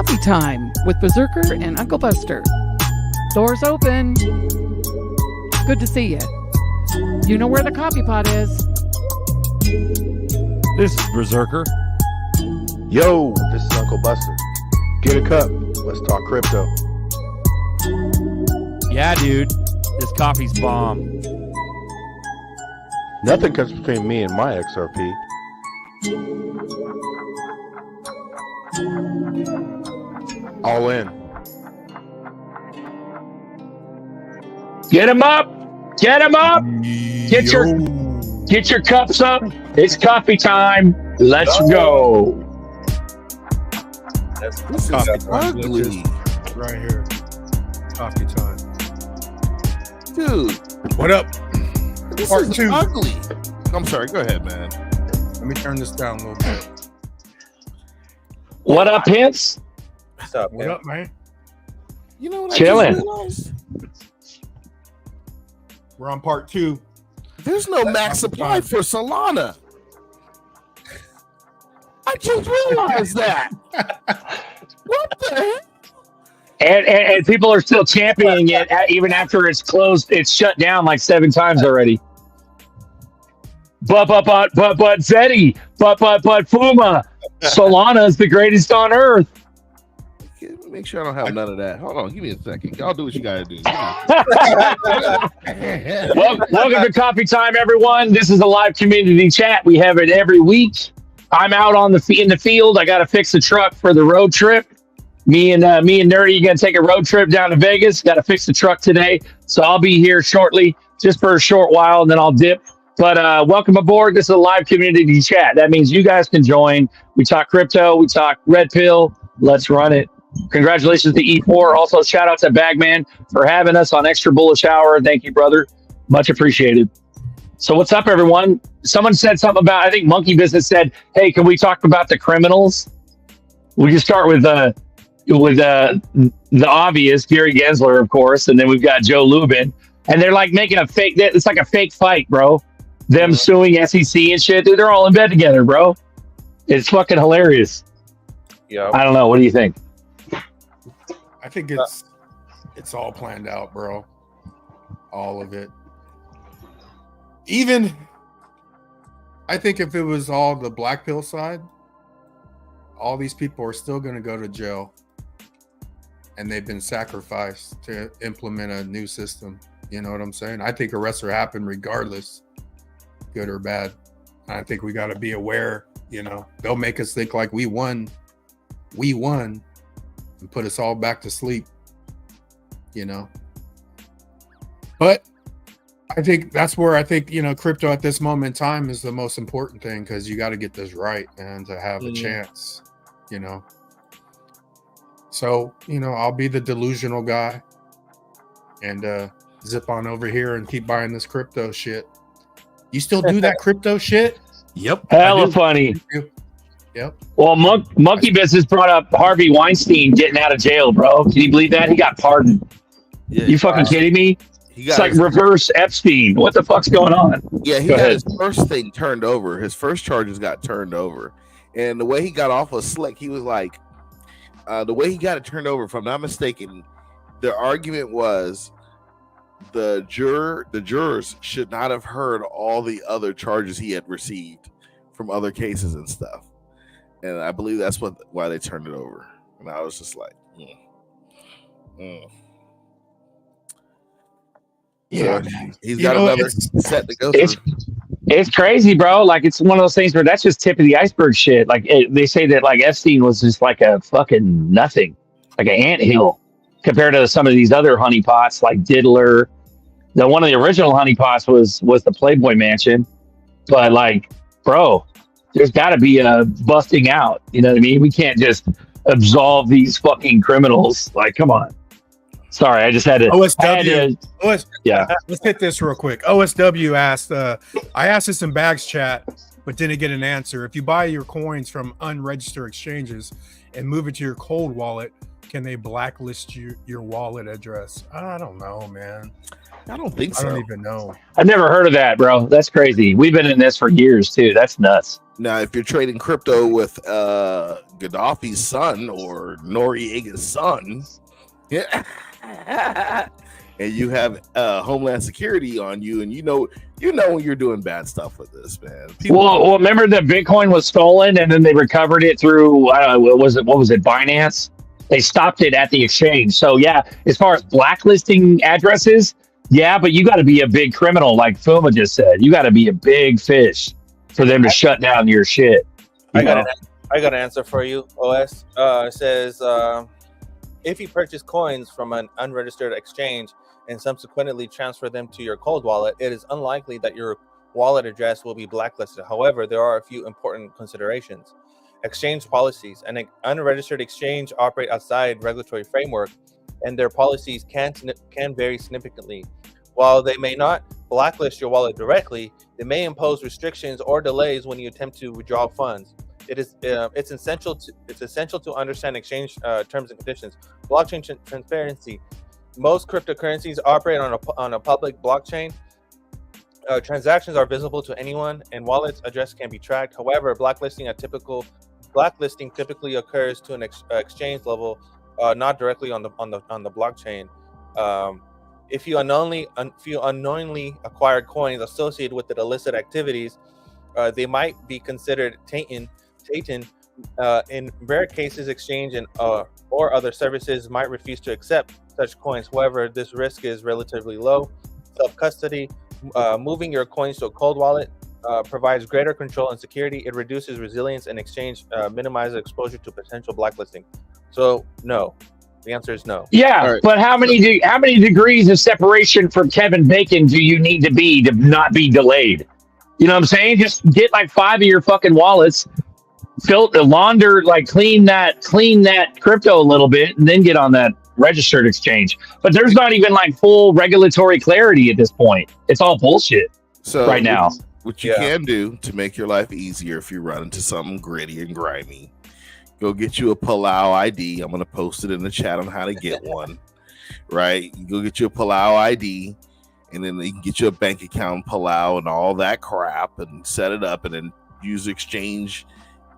Coffee Time with Berserker and Uncle Buster. Doors open. Good to see you. You know where the coffee pot is. This is Berserker. Yo, this is Uncle Buster. Get a cup. Let's talk crypto. Yeah, dude. This coffee's bomb. Nothing comes between me and my XRP. All in. Get them up. Get them up. Get your cups up. It's coffee time. Let's go. This is ugly. Right here. Coffee time. Dude, What up? this Part is two. ugly. I'm sorry. Go ahead, man. Let me turn this down a little bit. What up, Hints? What up, man? You know what Chilling. I just realized? We're on part two. There's no max supply for Solana. I just realized that. What the heck? And people are still championing it even after it's closed. It's shut down like 7 times already. But Zeddy, but Fuma, Solana is the greatest on earth. Make sure I don't have none of that. Hold on, give me a second. Y'all do what you gotta do. Welcome to Coffee Time, everyone. This is a live community chat. We have it every week. I'm out in the field. I got to fix the truck for the road trip. Me and Nerdy are gonna take a road trip down to Vegas. Got to fix the truck today, so I'll be here shortly, just for a short while, and then I'll dip. But welcome aboard. This is a live community chat. That means you guys can join. We talk crypto. We talk red pill. Let's run it. Congratulations to E4. Also, shout out to Bagman for having us on Extra Bullish Hour. Thank you, brother. Much appreciated. So what's up, everyone? Someone said something about, I think Monkey Business said, hey, can we talk about the criminals? We can start with the obvious, Gary Gensler, of course, and then we've got Joe Lubin. And they're like making a fake, it's like a fake fight, bro. Them suing SEC and shit. Dude, they're all in bed together, bro. It's fucking hilarious. Yeah. I don't know. What do you think? I think it's all planned out, bro. All of it. Even I think if it was all the black pill side, all these people are still going to go to jail, and they've been sacrificed to implement a new system. You know what I'm saying? I think arrests are happening regardless, good or bad. And I think we got to be aware. You know, they'll make us think like we won, and put us all back to sleep. You know, but I think that's where I think, you know, crypto at this moment in time is the most important thing, because you got to get this right, man, to have a chance, you know. So, you know, I'll be the delusional guy and zip on over here and keep buying this crypto shit. You still do that crypto shit? Yep. Hella funny. Yep. Well, Monkey Business brought up Harvey Weinstein getting out of jail, bro. Can you believe that? He got pardoned. Yeah, You fucking kidding me? It's like reverse Epstein. What the fuck's going on? Yeah, he Go got ahead. his first thing turned over. His first charges got turned over. And the way he got off was slick. He was like, the way he got it turned over, if I'm not mistaken, the argument was the jurors should not have heard all the other charges he had received from other cases and stuff. And I believe that's why they turned it over. And I was just like, Yeah. So he's got another set to go through. It's crazy, bro. Like, it's one of those things where that's just tip of the iceberg shit. Like, they say that, like, Epstein was just like a fucking nothing, like an anthill compared to some of these other honeypots, like Diddler. One of the original honeypots was the Playboy Mansion. But, like, bro, there's got to be a busting out. You know what I mean? We can't just absolve these fucking criminals. Like, come on. Sorry, I just had to. Yeah. Let's hit this real quick. OSW asked, I asked this in Bags chat, but didn't get an answer. If you buy your coins from unregistered exchanges and move it to your cold wallet, can they blacklist your wallet address? I don't know, man. I don't think I so. don't even know. I've never heard of that, bro. That's crazy. We've been in this for years too. That's nuts. Now, if you're trading crypto with Gaddafi's son or Noriega's son, yeah, and you have Homeland Security on you, and you know when you're doing bad stuff with this, man. Well, remember that Bitcoin was stolen, and then they recovered it through what was it? Binance? They stopped it at the exchange. So yeah, as far as blacklisting addresses, yeah, but you got to be a big criminal, like Fuma just said. You got to be a big fish for them to shut down your shit. I got an answer for you, OS. It says if you purchase coins from an unregistered exchange and subsequently transfer them to your cold wallet, it is unlikely that your wallet address will be blacklisted. However, there are a few important considerations. Exchange policies. An unregistered exchange operate outside regulatory framework, and their policies can vary significantly. While they may not blacklist your wallet directly, they may impose restrictions or delays when you attempt to withdraw funds. It's essential to understand exchange terms and conditions. Blockchain transparency. Most cryptocurrencies operate on a public blockchain. Transactions are visible to anyone, and wallets address can be tracked. However, blacklisting typically occurs to an exchange level, not directly on the blockchain. If you unknowingly acquired coins associated with the illicit activities, they might be considered tainted. In rare cases, exchange or other services might refuse to accept such coins. However, this risk is relatively low. Self-custody, moving your coins to a cold wallet provides greater control and security. It reduces resilience and exchange, minimizes exposure to potential blacklisting. So, no. The answer is no. Yeah, right. But how many degrees of separation from Kevin Bacon do you need to be to not be delayed? You know what I'm saying? Just get like 5 of your fucking wallets, launder, like clean that crypto a little bit, and then get on that registered exchange. But there's not even like full regulatory clarity at this point. It's all bullshit right now. What you can do to make your life easier if you run into something gritty and grimy, go get you a Palau ID. I'm going to post it in the chat on how to get one, right? You go get you a Palau ID, and then you can get you a bank account in Palau and all that crap and set it up, and then use exchange,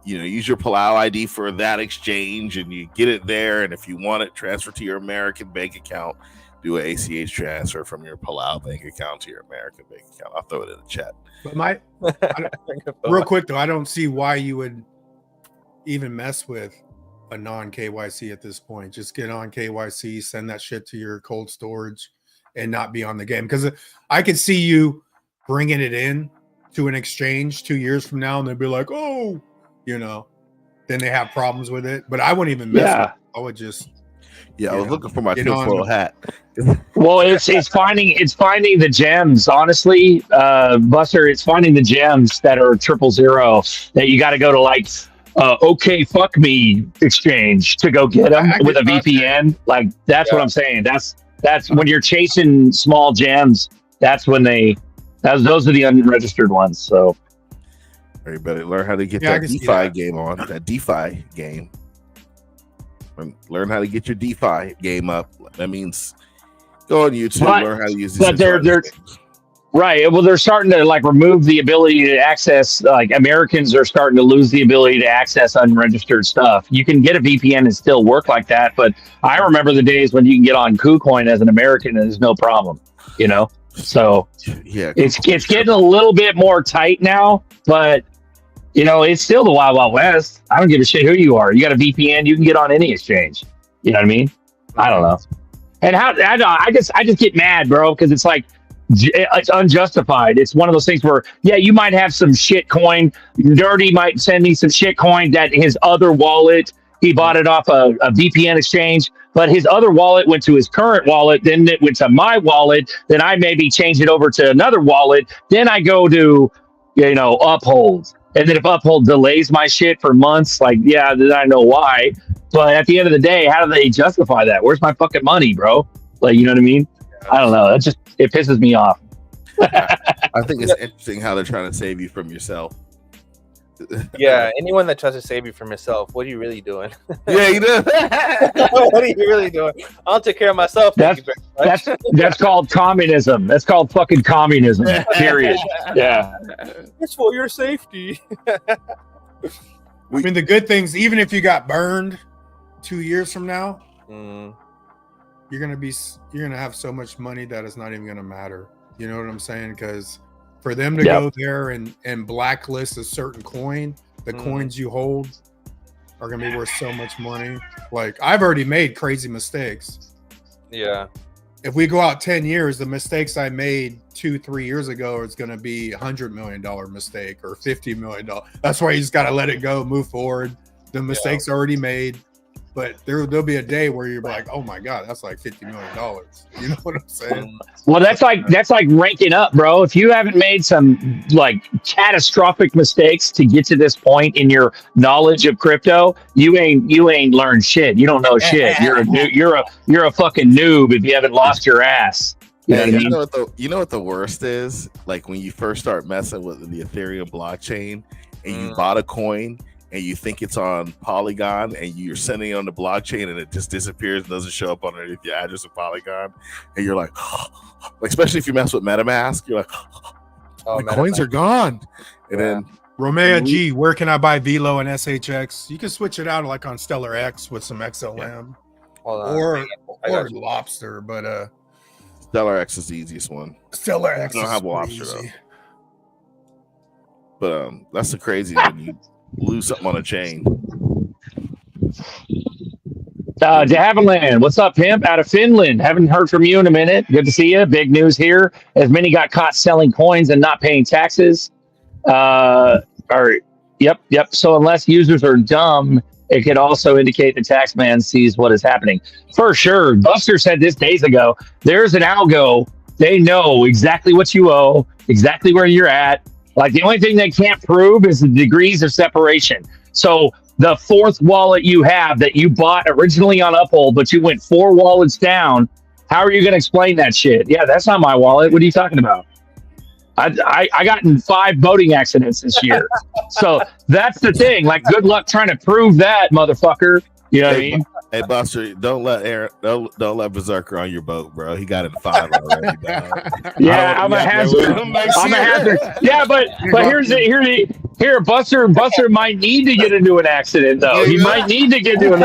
use your Palau ID for that exchange, and you get it there. And if you want it, transfer to your American bank account, do an ACH transfer from your Palau bank account to your American bank account. I'll throw it in the chat. But real quick though, I don't see why you would even mess with a non-KYC at this point. Just get on KYC, send that shit to your cold storage, and not be on the game. Because I could see you bringing it in to an exchange 2 years from now, and they'd be like, "Oh, then they have problems with it." But I wouldn't even mess with it. I would just. Yeah, I was looking for my tinfoil hat. Well, it's finding the gems. Honestly, Buster, it's finding the gems that are 000 that you got to go to like okay fuck me exchange to go get them with a VPN. Like that's what I'm saying. That's when you're chasing small gems. That's when those are the unregistered ones. So everybody learn how to get that DeFi game on. That DeFi game. Learn how to get your DeFi game up. That means go on YouTube, learn how to use these. But they're right. Well, they're starting to like remove the ability to access. Like Americans are starting to lose the ability to access unregistered stuff. You can get a VPN and still work like that, but I remember the days when you can get on KuCoin as an American and there's no problem. So yeah, it's getting a little bit more tight now, but. It's still the Wild Wild West. I don't give a shit who you are. You got a VPN, you can get on any exchange. You know what I mean? I don't know. And I just get mad, bro, because it's like it's unjustified. It's one of those things where, you might have some shit coin. Dirty might send me some shit coin that his other wallet, he bought it off a VPN exchange, but his other wallet went to his current wallet, then it went to my wallet, then I maybe change it over to another wallet, then I go to, Uphold. And then if Uphold delays my shit for months, then I know why. But at the end of the day, how do they justify that? Where's my fucking money, bro? Like, you know what I mean? I don't know. It pisses me off. I think it's interesting how they're trying to save you from yourself. Yeah, anyone that tries to save you from yourself, what are you really doing? Yeah, you know. What are you really doing? I'll take care of myself. Thank you very much. That's called communism. That's called fucking communism. Period. Yeah. It's for your safety. I mean, the good things, even if you got burned 2 years from now, you're gonna have so much money that it's not even gonna matter. You know what I'm saying? Because for them to go there and blacklist a certain coin, the coins you hold are gonna be worth so much money. Like, I've already made crazy mistakes. Yeah. If we go out 10 years, the mistakes I made 2-3 years ago is going to be $100 million mistake or $50 million. That's why you just got to let it go, move forward. The mistakes already made, but there'll be a day where you're like, oh my God, that's like $50 million. You know what I'm saying? Well, that's like ranking up, bro. If you haven't made some like catastrophic mistakes to get to this point in your knowledge of crypto, you ain't learned shit. You don't know shit. You're a fucking noob if you haven't lost your ass. You know what I mean? You know what the worst is? Like when you first start messing with the Ethereum blockchain and you bought a coin and you think it's on Polygon and you're sending it on the blockchain and it just disappears and doesn't show up underneath your address of Polygon, and you're like especially if you mess with MetaMask, you're like, my coins are gone. And then Romea G, where can I buy Velo and SHX? You can switch it out like on Stellar X with some XLM or Lobster, but Stellar X is the easiest one. Stellar X I don't have Lobster though. But that's the crazy when you lose something on a chain. De Havilland, what's up, pimp? Out of Finland. Haven't heard from you in a minute. Good to see you. Big news here. As many got caught selling coins and not paying taxes. Yep. So unless users are dumb, it could also indicate the tax man sees what is happening. For sure. Buster said this days ago. There's an algo. They know exactly what you owe, exactly where you're at. Like, the only thing they can't prove is the degrees of separation. So the fourth wallet you have that you bought originally on Uphold, but you went 4 wallets down, how are you going to explain that shit? Yeah, that's not my wallet. What are you talking about? I got in 5 boating accidents this year. So that's the thing. Like, good luck trying to prove that, motherfucker. You know what I mean? Hey, Buster, don't let Berserker on your boat, bro. He got in 5 already. Yeah, I'm a hazard. Yeah, but here, Buster might need to get into an accident though. He might need to get into an.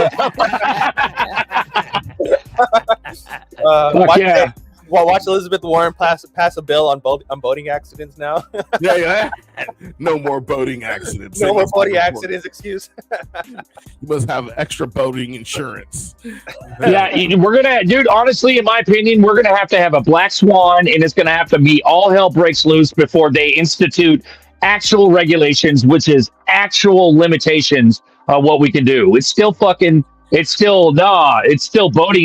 Watch Elizabeth Warren pass a bill on boating accidents now. Yeah. No more boating accidents. No more boating accidents. Excuse. You must have extra boating insurance. Yeah, we're gonna, dude. Honestly, in my opinion, we're gonna have a black swan, and it's gonna have to be all hell breaks loose before they institute actual regulations, which is actual limitations of what we can do. It's still boating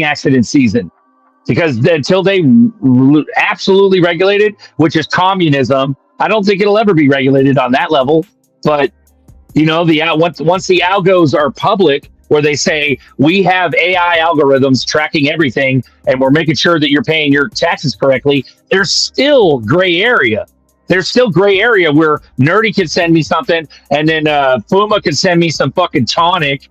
accident season. Because until they absolutely regulate it, which is communism, I don't think it'll ever be regulated on that level. But once the algos are public, where they say we have AI algorithms tracking everything, and we're making sure that you're paying your taxes correctly, there's still gray area. There's still gray area where Nerdy can send me something, and then Fuma can send me some fucking tonic,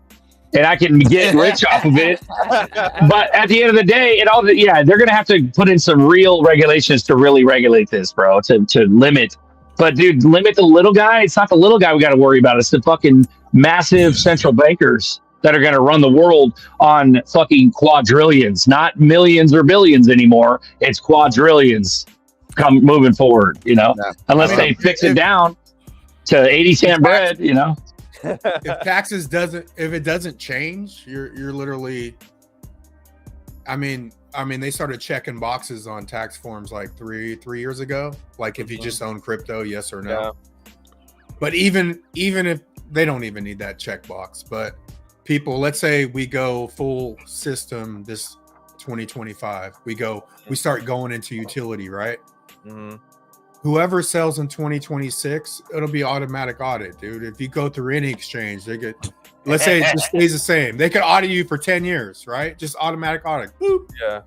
and I can get rich off of it. But at the end of the day, they're going to have to put in some real regulations to really regulate this, bro, to limit. But, dude, limit the little guy. It's not the little guy we got to worry about. It's the fucking massive central bankers that are going to run the world on fucking quadrillions, not millions or billions anymore. It's quadrillions moving forward, unless they fix it down to 80-cent bread, If taxes doesn't change, you're literally. I mean, they started checking boxes on tax forms like three years ago. Like, if you just own crypto, yes or no. Yeah. But even if they don't even need that checkbox, but people, let's say we go full system this 2025, we start going into utility, right? Mm-hmm. Whoever sells in 2026, it'll be automatic audit, dude. If you go through any exchange, they could, let's say it just stays the same. They could audit you for 10 years, right? Just automatic audit. Boop. Yeah.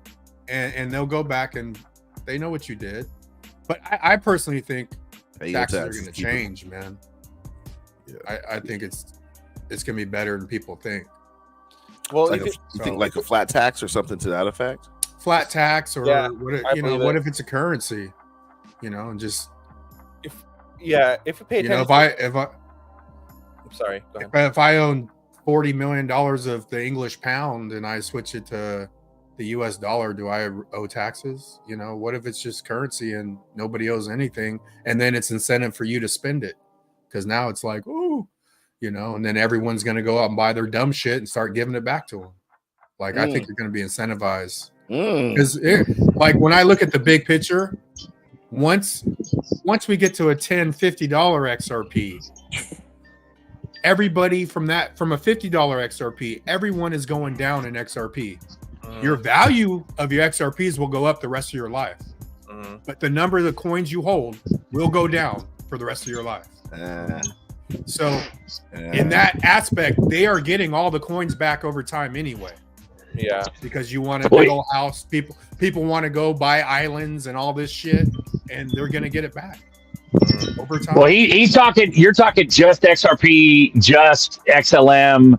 And they'll go back and they know what you did. But I personally think taxes are going to change, man. I think it's gonna be better than people think. Well, Like you think like a flat tax or something to that effect? Flat tax, or Yeah, what if it's a currency, and just if you pay attention. if I I'm sorry. Go ahead. if I own $40 million of the English pound and I switch it to the US dollar, do I owe taxes? What if it's just currency and nobody owes anything, and then it's incentive for you to spend it? Because now it's like, ooh, and then everyone's going to go out and buy their dumb shit and start giving it back to them. Like, I think you're going to be incentivized. Because like when I look at the big picture, once we get to a $10, $50 XRP, everybody from a $50 XRP, everyone is going down in XRP. Your value of your XRPs will go up the rest of your life, but the number of the coins you hold will go down for the rest of your life. So in that aspect, they are getting all the coins back over time anyway. Yeah, because you want a big old house. People want to go buy islands and all this shit, and they're gonna get it back over time. Well, he's talking. You're talking just XRP, just XLM.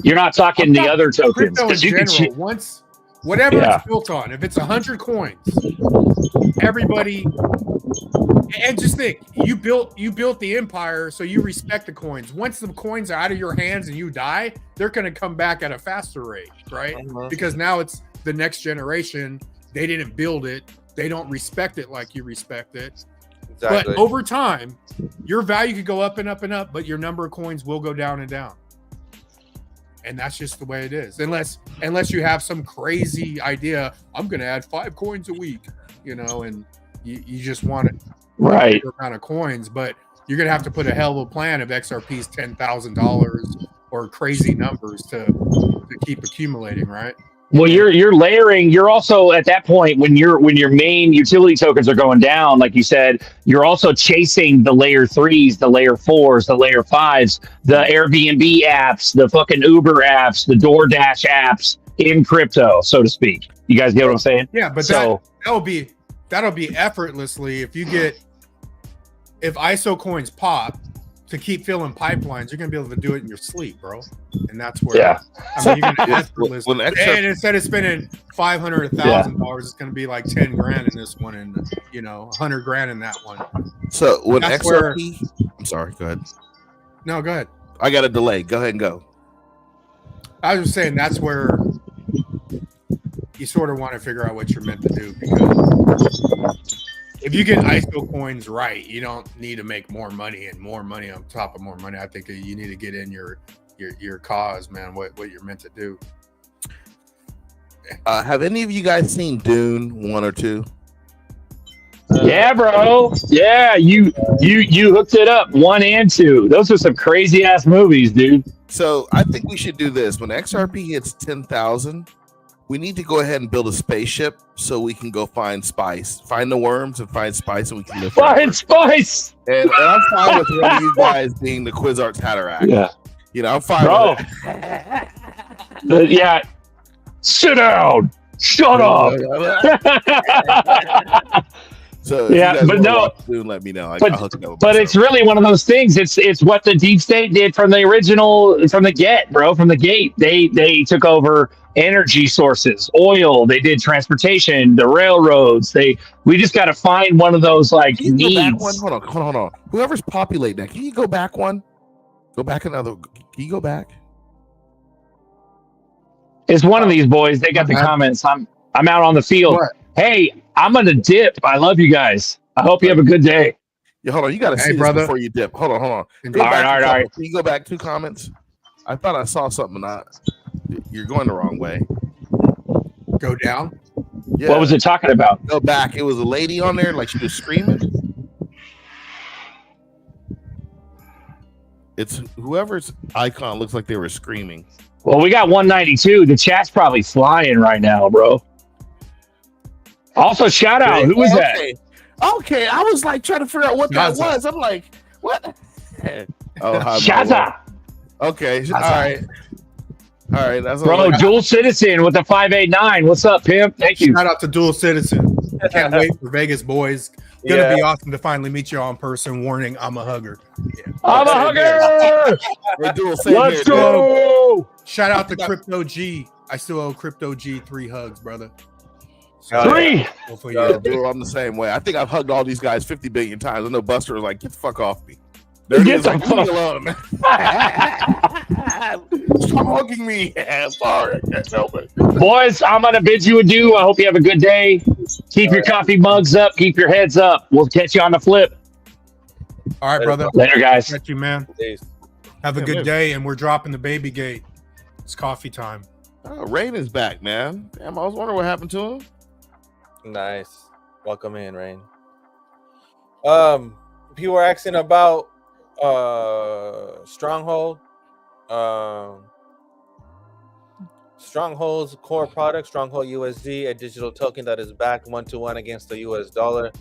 You're not talking the other tokens. Crypto in general, once whatever it's built on, if it's 100 coins, everybody. And just think, you built the empire, so you respect the coins. Once the coins are out of your hands and you die, they're going to come back at a faster rate, right? Because now it's the next generation. They didn't build it. They don't respect it like you respect it. Exactly. But over time, your value could go up and up and up, but your number of coins will go down and down. And that's just the way it is. Unless you have some crazy idea, I'm going to add 5 coins a week, and you just want it. Right amount of coins, but you're gonna have to put a hell of a plan of XRP's $10,000 or crazy numbers to keep accumulating, right? Well, you're layering. You're also at that point when your main utility tokens are going down, like you said, you're also chasing the layer 3s, the layer 4s, the layer 5s, the Airbnb apps, the fucking Uber apps, the DoorDash apps in crypto, so to speak. You guys get what I'm saying? Yeah, but that'll be effortlessly if ISO coins pop to keep filling pipelines, you're gonna be able to do it in your sleep, bro. And that's where you're gonna effortlessly. And instead of spending $500, $1,000, it's gonna be like 10 grand in this one, and 100 grand in that one. So when XRP, I'm sorry, go ahead. No, go ahead. I got a delay. Go ahead and go. I was just saying that's where you sort of want to figure out what you're meant to do, because if you get ISO coins right, you don't need to make more money on top of more money. I think you need to get in your cause, man, what you're meant to do. Have any of you guys seen Dune 1 or 2? Yeah, bro. Yeah, you hooked it up 1 and 2. Those are some crazy ass movies, dude. So I think we should do this. When XRP hits 10,000, we need to go ahead and build a spaceship so we can go find spice, find the worms, and find spice, and we can live forever. Find spice. And I'm fine with one of you guys being the Quizarts Hatterack. Yeah, I'm fine with it. Yeah. Sit down. Shut up. So but no, Dune, let me know. But it's really one of those things. It's what the deep state did from the get, bro. From the gate, they took over energy sources, oil. They did transportation, the railroads. We just got to find one of those can you needs. Go back one? Hold on. Whoever's populating that, can you go back one? Go back another. Can you go back? It's one of these boys. They got the comments. I'm out on the field. What? Hey, I'm gonna dip. I love you guys. I hope you have a good day. Yeah, hold on. You got to see this before you dip. Hold on. All right. Can you go back 2 comments? I thought I saw something. You're going the wrong way. Go down. Yeah. What was it talking about? Go back. It was a lady on there, like she was screaming. It's whoever's icon looks like they were screaming. Well, we got 192. The chat's probably flying right now, bro. Also, shout out. Who was that? Okay, I was like trying to figure out what that was. I'm like, what? Shout out. Okay, all right. That's bro. Dual Citizen with the 589. What's up, pimp? Thank you. Shout out to Dual Citizen. I can't wait for Vegas boys. gonna be awesome to finally meet you all in person. Warning, I'm a hugger. Yeah. I'm a hugger. We're doing same Let's here, dude. go. Shout out to Crypto G. I still owe Crypto G 3 hugs, brother. Three. Hopefully Yeah, you dude, I'm the same way. I think I've hugged all these guys 50 billion times. I know Buster was like, "Get the fuck off me." There Get is the like, fuck- "Leave me alone." Stop hugging me. Sorry, I can't help it. Boys, I'm gonna bid you adieu. I hope you have a good day. Keep your coffee mugs up. Keep your heads up. We'll catch you on the flip. All right, brother. Later, guys. Got you, man. Peace. Have a Yeah, good man. day, and we're dropping the baby gate. It's coffee time. Oh, Rain is back, man. Damn, I was wondering what happened to him. Nice. Welcome in, Rain. People were asking about Stronghold. Stronghold's core product, Stronghold USD, a digital token that is backed 1-to-1 against the US dollar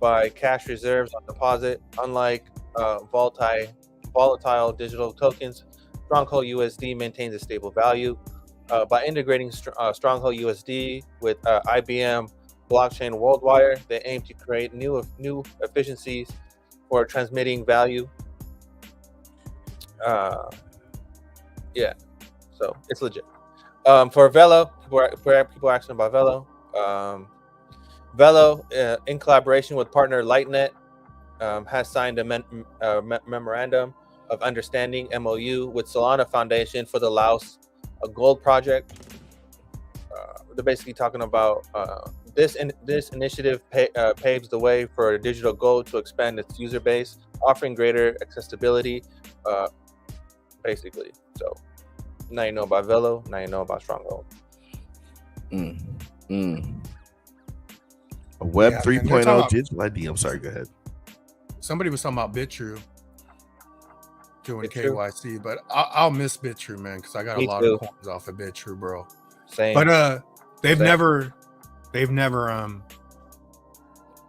by cash reserves on deposit. Unlike volatile digital tokens, Stronghold USD maintains a stable value. By integrating Stronghold USD with IBM blockchain WorldWire, they aim to create new efficiencies for transmitting value. Yeah, so it's legit. For Velo, people are asking about Velo. Velo, in collaboration with partner Lightnet, has signed a memorandum of understanding (MOU) with Solana Foundation for the Laos Gold Project. They're basically talking about this initiative paves the way for digital gold to expand its user base, offering greater accessibility. Basically, so now you know about Velo. Now you know about Stronghold. A Web Yeah, man, 3.0 they're talking- digital ID. I'm sorry, go ahead. Somebody was talking about BitTrue doing BitTrue? KYC, but I'll miss BitTrue, man, because I got a Me lot too. of coins off of BitTrue, bro. Same. But they've Same. never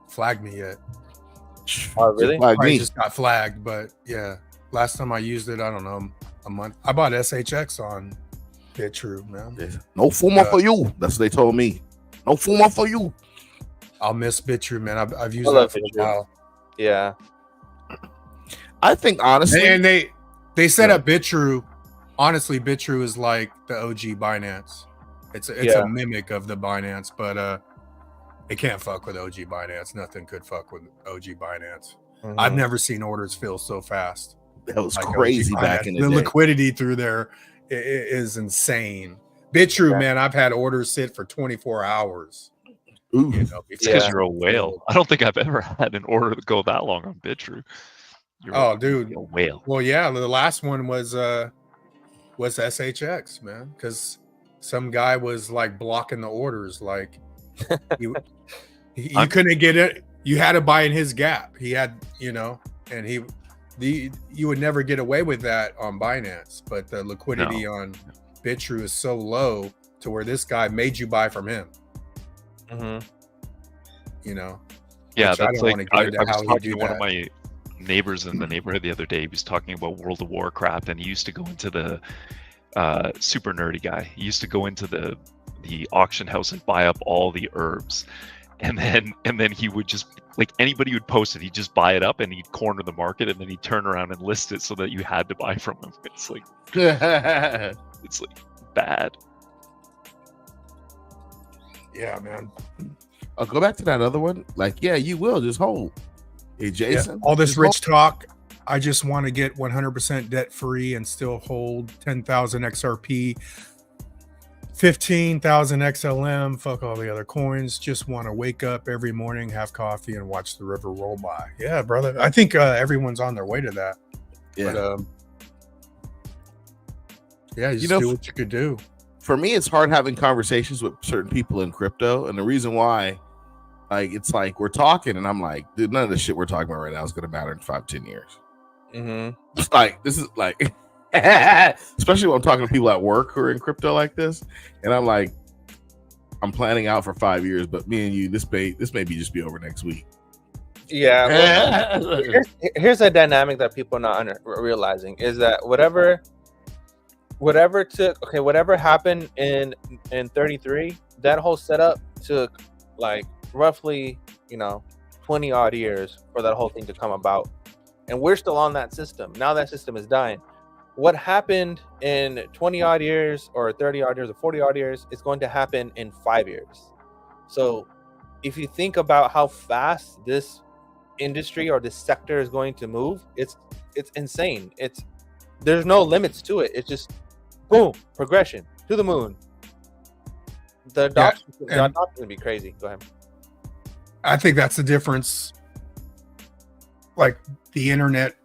flagged me yet. Oh, really? Like I me. just got flagged, but yeah, last time I used it, I don't know, a month. I bought SHX on BitTrue, man. No FUMA for you. That's what they told me. No FUMA for you. I'll miss BitTrue, man. I've used I that love for a BitTrue. while. Yeah. I think honestly, And they set up BitTrue. Honestly, BitTrue is like the OG Binance. It's Yeah. a mimic of the Binance, but it can't fuck with OG Binance. Nothing could fuck with OG Binance. Mhm. I've never seen orders fill so fast. that was like OG crazy back Binance. in the The day. liquidity through there is insane. BitTrue, Yeah. man, I've had orders sit for 24 hours. Ooh. You know, It's because Yeah. you're a whale. I don't think I've ever had an order that go that long on BitTrue. Oh, dude. You're a whale. Well, yeah, the last one was SHX, man, because some guy was like blocking the orders, like you couldn't get it. You had to buy in his gap. He had, and you would never get away with that on Binance, but the liquidity on BitTrue is so low to where this guy made you buy from him. Mhm. Yeah, which I that's don't like wanna get I into was how he talking do to one of that. my neighbors in the neighborhood the other day. He was talking about World of Warcraft, and he used to go into the super nerdy guy. He used to go into the auction house and buy up all the herbs, and then he would just, like, anybody would post it, he'd just buy it up and he'd corner the market, and then he'd turn around and list it so that you had to buy from him. It's like bad. Yeah, man. I'll go back to that other one. Like, yeah, you will just hold. Hey, Jason. All this just rich talk. I just want to get 100% debt free and still hold 10,000 XRP, 15,000 XLM. Fuck all the other coins. Just want to wake up every morning, have coffee, and watch the river roll by. Yeah, brother. I think everyone's on their way to that. Yeah. But, yeah, you just do what you could do. For me, it's hard having conversations with certain people in crypto, and the reason why, like, it's like we're talking, and I'm like, dude, none of the shit we're talking about right now is going to matter in 5-10 years. Mhm. It's like, this is like, especially when I'm talking to people at work who are in crypto like this, and I'm like, I'm planning out for 5 years, but me and you, this may just be over next week. Yeah. Well, here's a dynamic that people are not realizing is that whatever happened in 33, that whole setup took like roughly 20 odd years for that whole thing to come about. And we're still on that system. Now that system is dying. What happened in 20 odd years or 30 odd years or 40 odd years is going to happen in 5 years. So if you think about how fast this industry or this sector is going to move, it's insane. There's no limits to it. It's just boom, progression to the moon. The adoption is going to be crazy. Go ahead. I think that's the difference. Like the internet,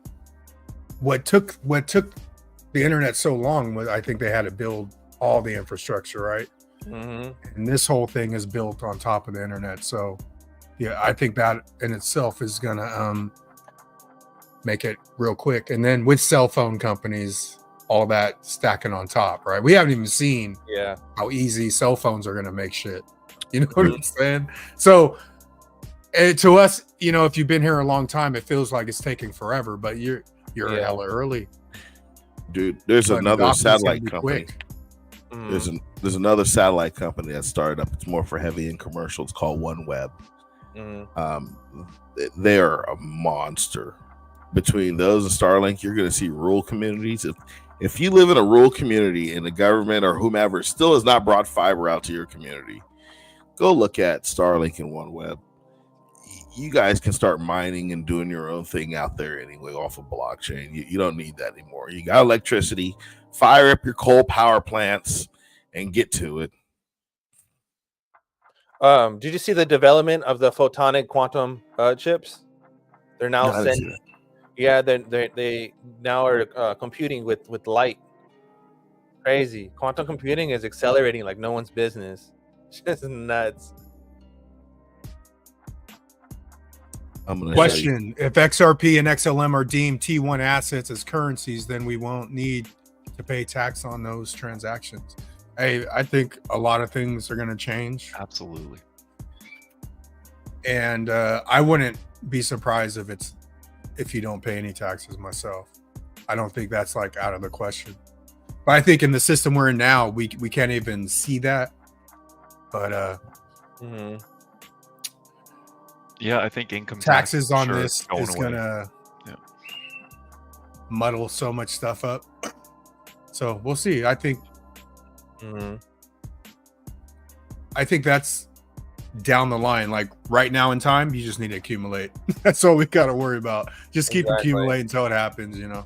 what took the internet so long was, I think they had to build all the infrastructure, right? And this whole thing is built on top of the internet. So yeah, I think that in itself is gonna make it real quick. And then with cell phone companies, all that stacking on top, right? We haven't even seen how easy cell phones are gonna make shit. You know what I'm saying? So to us, you know, if you've been here a long time, it feels like it's taking forever, but you're hella early. Dude, there's another satellite company. There's another satellite company that started up. It's more for heavy and commercial. It's called OneWeb. They're a monster. Between those and Starlink, you're going to see rural communities. If you live in a rural community and the government or whomever still has not brought fiber out to your community, go look at Starlink and OneWeb. You guys can start mining and doing your own thing out there anyway off of blockchain. You don't need that anymore. You got electricity. Fire up your coal power plants and get to it. Did you see the development of the photonic quantum chips? They're now sending. Yeah, they now are computing with light. Crazy. Quantum computing is accelerating like no one's business. Just nuts. Question: if XRP and XLM are deemed T1 assets as currencies, then we won't need to pay tax on those transactions. Hey, I think a lot of things are going to change. Absolutely. And I wouldn't be surprised if you don't pay any taxes myself. I don't think that's like out of the question. But I think in the system we're in now, we can't even see that. But yeah, I think income taxes on sure, this is gonna muddle so much stuff up. So we'll see. I think that's down the line. Like right now in time, you just need to accumulate. That's all we got to worry about. Just keep accumulating until it happens. You know.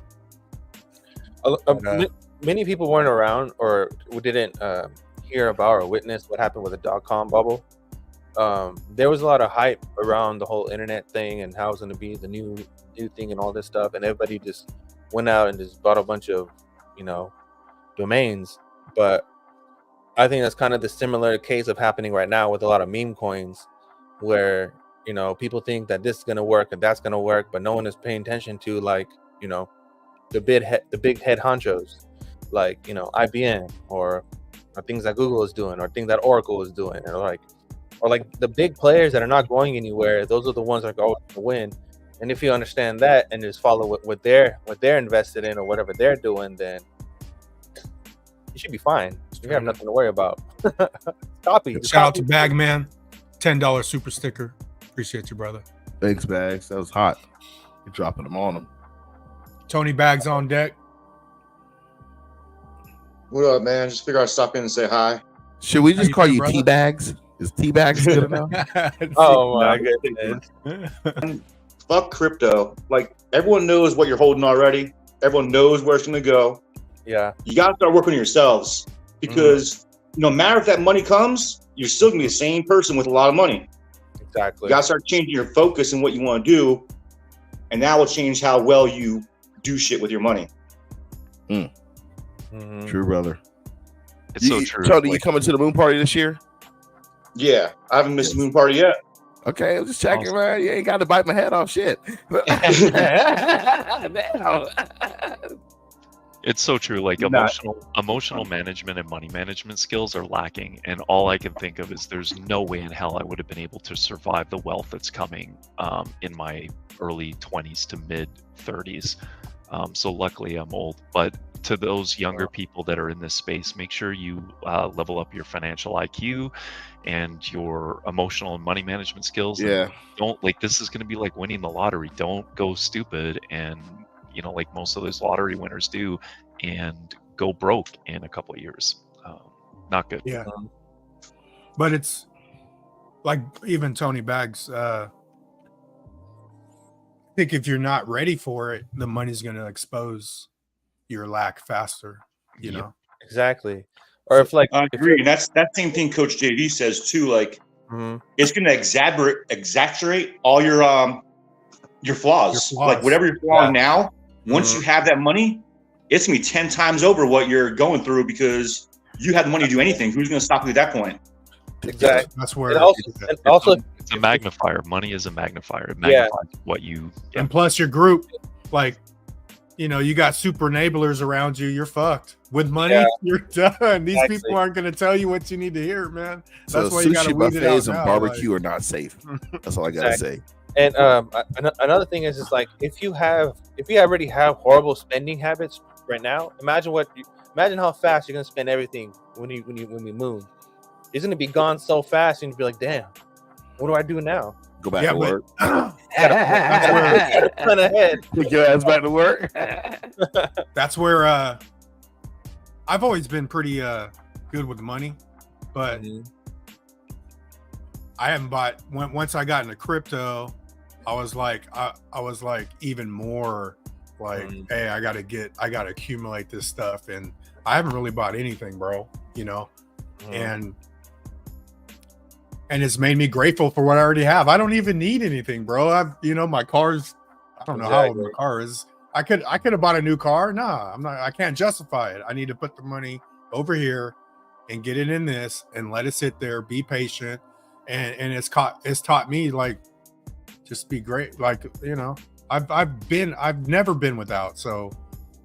Many people weren't around or didn't hear about or witness what happened with the .com bubble. There was a lot of hype around the whole internet thing and how it's going to be the new thing and all this stuff, and everybody just went out and just bought a bunch of, you know, domains. But I think that's kind of the similar case of happening right now with a lot of meme coins, where, you know, people think that this is going to work and that's going to work, but no one is paying attention to, like, you know, the big head honchos, like, you know, IBM or things that Google is doing or things that Oracle is doing, or like the big players that are not going anywhere. Those are the ones that are going to win. And if you understand that and just follow what they're invested in or whatever they're doing, then you should be fine. You have nothing to worry about. Copy. Shout out to Bagman, $10 super sticker. Appreciate you, brother. Thanks, Bags. That was hot. You're dropping them on them. Tony Bags on deck. What up, man? Just figure I'd stop in and say hi. Should we just call you T-Bags? Is T-Bags good enough? Oh my goodness. Fuck crypto. Like, everyone knows what you're holding already. Everyone knows where it's going to go. Yeah. You got to start working on yourselves, because no matter if that money comes, you're still going to be the same person with a lot of money. Exactly. You got to start changing your focus and what you want to do, and that will change how well you do shit with your money. True, brother. It's so true. Tony, you coming to the moon party this year? Yeah, I haven't missed the moon party yet. Okay, I'm just checking, man. You ain't got to bite my head off, shit. It's so true. Like emotional management and money management skills are lacking, and all I can think of is there's no way in hell I would have been able to survive the wealth that's coming in my early 20s to mid 30s So luckily I'm old. But to those younger people that are in this space, make sure you level up your financial IQ and your emotional and money management skills. Yeah. And don't like, this is going to be like winning the lottery. Don't go stupid and, you know, like most of those lottery winners do, and go broke in a couple of years. Not good. Yeah. But it's like even Tony Baggs, I think if you're not ready for it, the money's going to expose your lack faster, you know? Exactly. Or if like, I agree. And that's that same thing Coach JV says too. Like, it's going to exaggerate all your flaws. Like whatever you're flawing now, once you have that money, it's going to be 10 times over what you're going through because you have the money to do anything. Who's going to stop you at that point? Exactly. That's where And also, it's a magnifier. Money is a magnifier. It magnifies what you. Yeah. And plus your group, like, you know, you got super enablers around you. You're fucked. With money, you're done. These people aren't going to tell you what you need to hear, man. That's So why you got to sushi weed it out buffets and now, barbecue are not safe. That's all I gotta say. And another thing is just like if you already have horrible spending habits right now, imagine how fast you're gonna spend everything when we move. It's gonna be gone so fast, and you'll be like, damn, what do I do now? Go back to work. Gotta plan ahead. Take your ass back to work. That's where I've always been pretty good with money, but I haven't bought. Once I got into crypto, I was like even more like, hey, I gotta accumulate this stuff, and I haven't really bought anything, bro. You know, and it's made me grateful for what I already have. I don't even need anything, bro. My car's, I don't know how old my car is. I could have bought a new car. Nah, I can't justify it. I need to put the money over here and get it in this and let it sit there, be patient. And it's taught me, like, just be great. Like, you know, I've never been without, so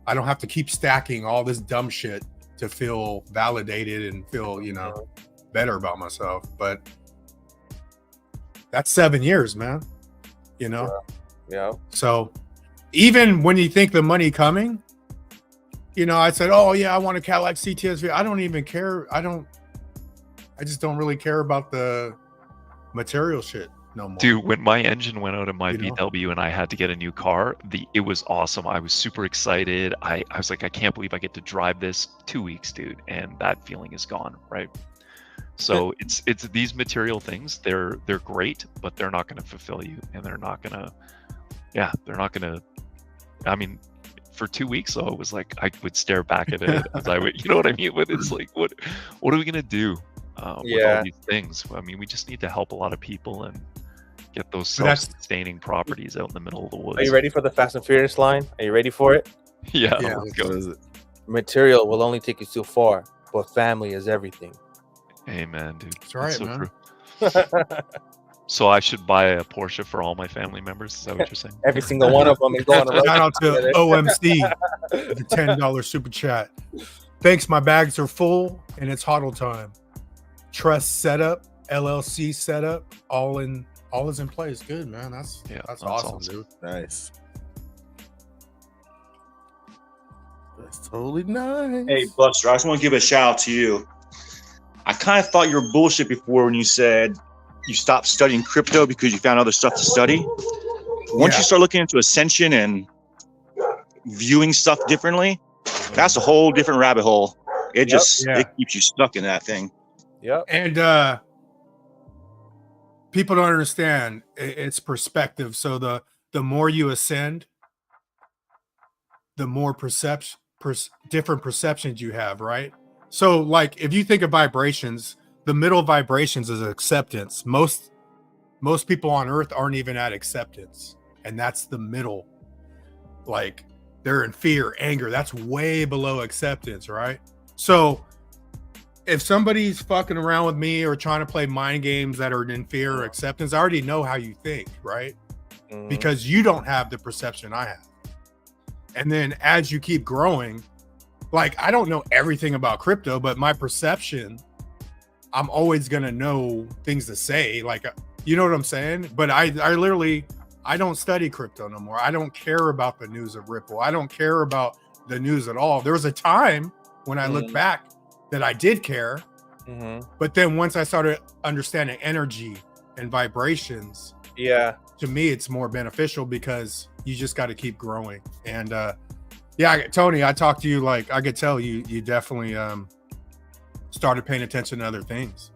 I don't have to keep stacking all this dumb shit to feel validated and feel, you know, better about myself. But that's 7 years, man. You know? Yeah. So even when you think the money coming, you know, I said, oh yeah, I want a Cadillac CTS. I don't even care. I just don't really care about the material shit no more. Dude, when my engine went out in my VW and I had to get a new car, it was awesome. I was super excited. I was like, I can't believe I get to drive this 2 weeks, dude. And that feeling is gone, right? So it's these material things, they're great, but they're not going to fulfill you, and they're not going to, I mean, for 2 weeks though, it was like I would stare back at it as I would, you know what I mean? But it's like, what are we going to do with all these things? I mean, we just need to help a lot of people and get those self-sustaining properties out in the middle of the woods. Are you ready for the Fast and Furious line? Are you ready for it? Yeah. Let's go. What is it? Material will only take you so far, but family is everything. Amen, dude. That's right, so man. True. So I should buy a Porsche for all my family members? Is that what you're saying? Every single one of them is going to Shout out to OMC, the $10 super chat. Thanks, my bags are full and it's HODL time. Trust setup, LLC setup, all is in place. Good, man. That's awesome, dude. Nice. That's totally nice. Hey, Buster, I just want to give a shout out to you. I kind of thought you were bullshit before when you said you stopped studying crypto because you found other stuff to study. Once you start looking into Ascension and viewing stuff differently, that's a whole different rabbit hole. It it keeps you stuck in that thing. Yeah. And people don't understand it's perspective. So the more you ascend, the more different perceptions you have, right? So like if you think of vibrations, the middle vibrations is acceptance. Most people on earth aren't even at acceptance. And that's the middle. Like they're in fear, anger. That's way below acceptance, right? So if somebody's fucking around with me or trying to play mind games that are in fear or acceptance, I already know how you think, right? Because you don't have the perception I have. And then as you keep growing, like I don't know everything about crypto, but my perception, I'm always going to know things to say. Like, you know what I'm saying? But I literally I don't study crypto no more. I don't care about the news of Ripple. I don't care about the news at all. There was a time when I look back that I did care. But then once I started understanding energy and vibrations, to me, it's more beneficial because you just got to keep growing. And Tony, I talked to you, like, I could tell you definitely started paying attention to other things.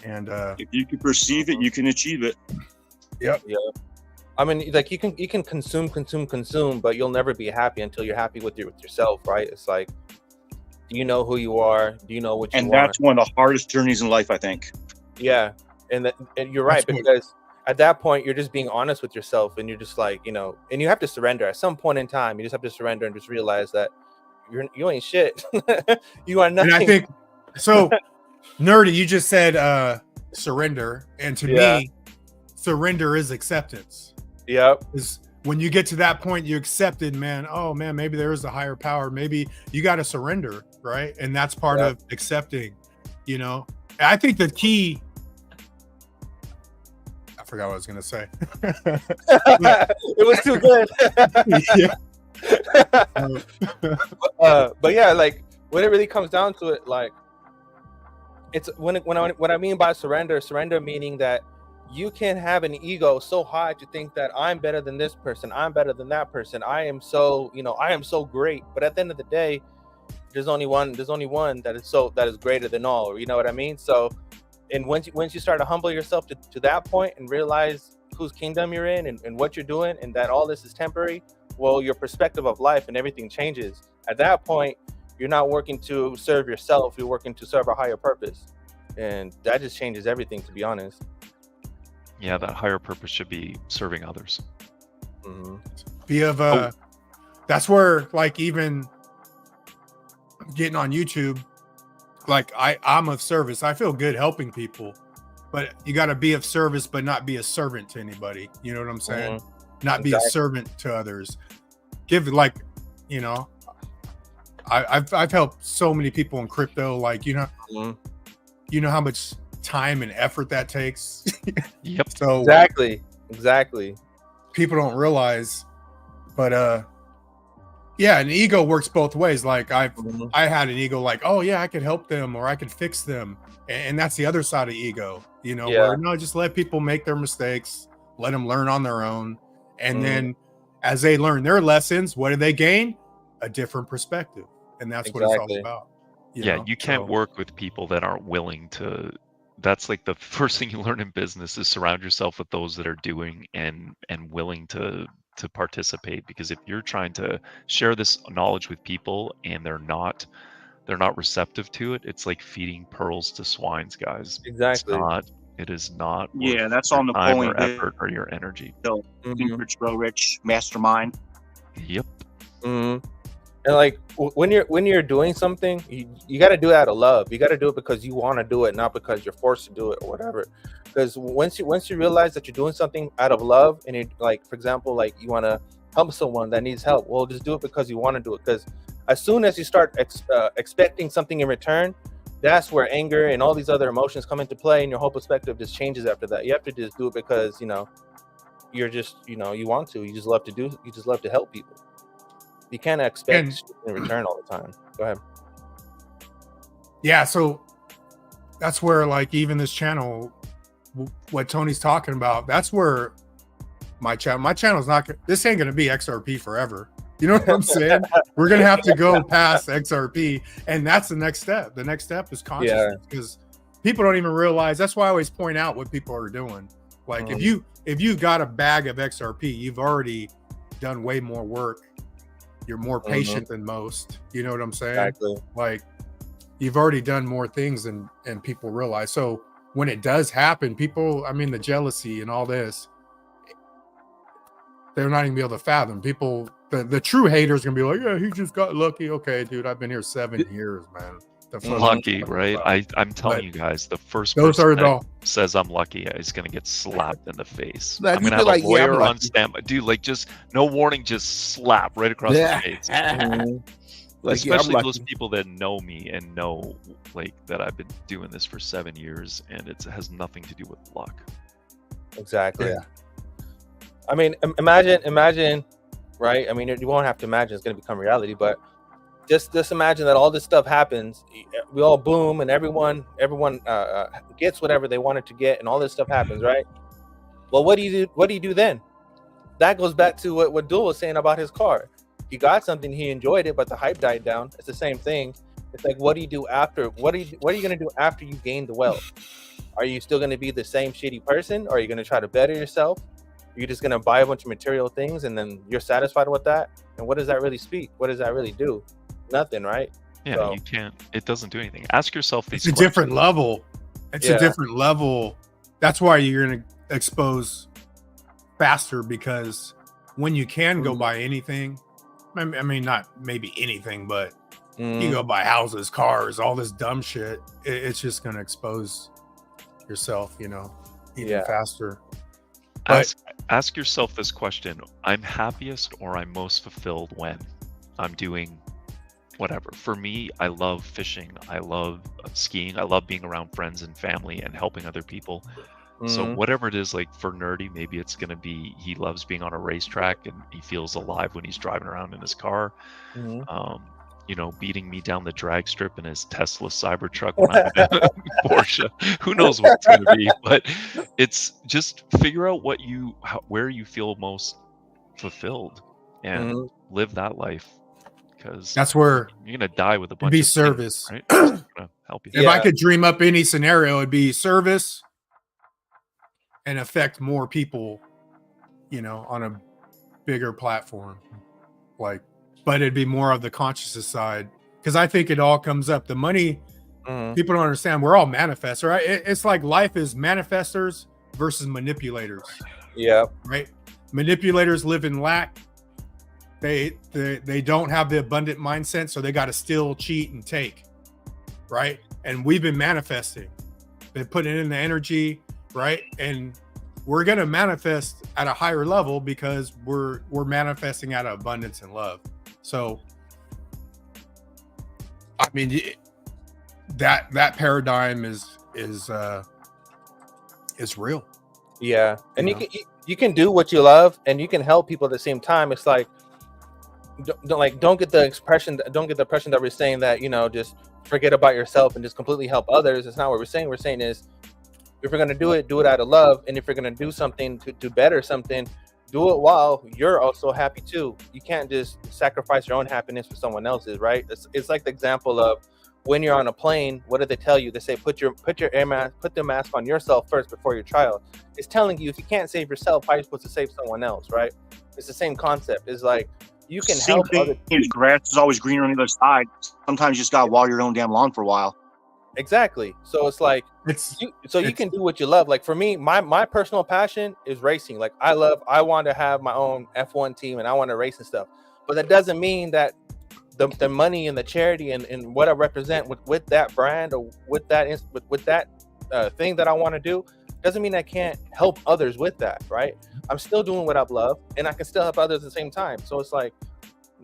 And if you can perceive it, you can achieve it. Yep. I mean, like, you can consume, but you'll never be happy until you're happy with yourself, right? It's like, do you know who you are? Do you know what you want? And that's one of the hardest journeys in life, I think. Yeah, and you're right, because at that point you're just being honest with yourself, and you're just like, you know, and you have to surrender at some point in time. You just have to surrender and just realize that you ain't shit. You are nothing. And I think so. Nerdy, you just said surrender, and to me, surrender is acceptance. Yep. Is when you get to that point, you accepted, man. Oh man, maybe there is a higher power. Maybe you got to surrender, right? And that's part of accepting. You know, I think the key. I forgot what I was gonna say. It was too good. But yeah, like, when it really comes down to it, like, it's when I mean by surrender meaning that you can have an ego so high to think that I'm better than this person, I'm better than that person, I am so great. But at the end of the day, there's only one that is greater than all. You know what I mean? So, and once you start to humble yourself to that point and realize whose kingdom you're in and what you're doing, and that all this is temporary, well, your perspective of life and everything changes. At that point, you're not working to serve yourself, you're working to serve a higher purpose. And that just changes everything, to be honest. Yeah, that higher purpose should be serving others. That's where, like, even getting on YouTube, like, I'm of service. I feel good helping people, but you got to be of service, but not be a servant to anybody. You know what I'm saying? Not be a servant to others. Give, like, you know, I've helped so many people in crypto, like, you know, you know how much time and effort that takes. Yep. So exactly. People don't realize, but yeah, an ego works both ways. Like, I had an ego, like, oh yeah, I could help them or I could fix them, and that's the other side of ego. You know, where, no, just let people make their mistakes, let them learn on their own, and then as they learn their lessons, what do they gain? A different perspective, and that's what it's all about. You can't work with people that aren't willing to. That's like the first thing you learn in business is surround yourself with those that are doing and willing to participate. Because if you're trying to share this knowledge with people and they're not receptive to it, it's like feeding pearls to swines, guys. Exactly. It is not. Yeah, worth that's your on the time point. or effort or your energy. So, think rich, grow rich, mastermind. Yep. And like, when you're doing something, you got to do it out of love. You got to do it because you want to do it, not because you're forced to do it or whatever. Because once you realize that you're doing something out of love, and it, like, for example, like, you want to help someone that needs help, well, just do it because you want to do it. Because as soon as you start expecting something in return, that's where anger and all these other emotions come into play, and your whole perspective just changes after that. You have to just do it because, you know, you're just, you know, you want to. You just love to help people. You can't expect in return all the time. Go ahead. Yeah, so that's where, like, even this channel, what Tony's talking about, that's where my channel's not. This ain't gonna be XRP forever. You know what I'm saying? We're gonna have to go past XRP, and that's the next step. The next step is consciousness, because people don't even realize. That's why I always point out what people are doing. Like, if you got a bag of XRP, you've already done way more work. You're more patient than most. You know what I'm saying? Exactly. Like, you've already done more things than people realize. So when it does happen, people, I mean, the jealousy and all this, they're not even be able to fathom. People, the true haters gonna be like, yeah, he just got lucky. Okay, dude, I've been here 7 years, man. Lucky, right? I'm telling you guys, the first those person are that says I'm lucky is gonna get slapped in the face. Nah, I'm you gonna be have like, a yeah, I'm lawyer on lucky. standby, dude. Like, just no warning, just slap right across the face. Like, yeah, I'm Especially those lucky. people that know me and know, like, that I've been doing this for 7 years, and it has nothing to do with luck. Exactly. I mean, imagine, right? I mean, you won't have to imagine it's going to become reality, but just imagine that all this stuff happens. We all boom, and everyone gets whatever they wanted to get, and all this stuff happens, right? Well, what do you do? What do you do then? That goes back to what Duel was saying about his car. He got something, he enjoyed it, but the hype died down. It's the same thing. It's like, what do you do after? What are you going to do after you gain the wealth? Are you still going to be the same shitty person? Or are you going to try to better yourself? You're just going to buy a bunch of material things and then you're satisfied with that? And what does that really speak? What does that really do? Nothing, right? Yeah, So, you can't. It doesn't do anything. Ask yourself these. It's a different level. It's Yeah. a different level. That's why you're going to expose faster, because when you can go buy anything, I mean, not maybe anything, but you go buy houses, cars, all this dumb shit. It's just going to expose yourself, even Yeah. faster. But Ask yourself this question: I'm happiest or I'm most fulfilled when I'm doing whatever. For me, I love fishing. I love skiing. I love being around friends and family and helping other people. So whatever it is, like for Nerdy, maybe it's going to be he loves being on a racetrack and he feels alive when he's driving around in his car. Beating me down the drag strip in his Tesla Cybertruck when I'm in a Porsche. Who knows what it's going to be? But it's just figure out where you feel most fulfilled and live that life. Because that's where you're going to die with a bunch be of service. Things, right? It's gonna help you. If I could dream up any scenario, it'd be service and affect more people, on a bigger platform. But it'd be more of the consciousness side, because I think it all comes up. The money, people don't understand. We're all manifestors, right? It's like life is manifestors versus manipulators. Yeah. Right. Manipulators live in lack. They don't have the abundant mindset, so they got to steal, cheat, and take. Right. And we've been manifesting. Been putting in the energy, right? And we're gonna manifest at a higher level because we're manifesting out of abundance and love. So, I mean, that paradigm is real. Yeah, and you can do what you love, and you can help people at the same time. It's like, don't get the impression that we're saying that just forget about yourself and just completely help others. It's not what we're saying. We're saying is, if you're gonna do it out of love, and if you're gonna do something to better something, do it while you're also happy too. You can't just sacrifice your own happiness for someone else's, right? It's like the example of when you're on a plane. What do they tell you? They say put the mask on yourself first before your child. It's telling you if you can't save yourself, how are you supposed to save someone else, right? It's the same concept. It's like you can help other people. Grass is always greener on the other side. Sometimes you just gotta water your own damn lawn for a while. Exactly. So it's like you can do what you love. Like for me, my personal passion is racing. Like I want to have my own F1 team and I want to race and stuff. But that doesn't mean that the money and the charity and what I represent with that brand or with that thing that I want to do doesn't mean I can't help others with that, right? I'm still doing what I love and I can still help others at the same time. So it's like,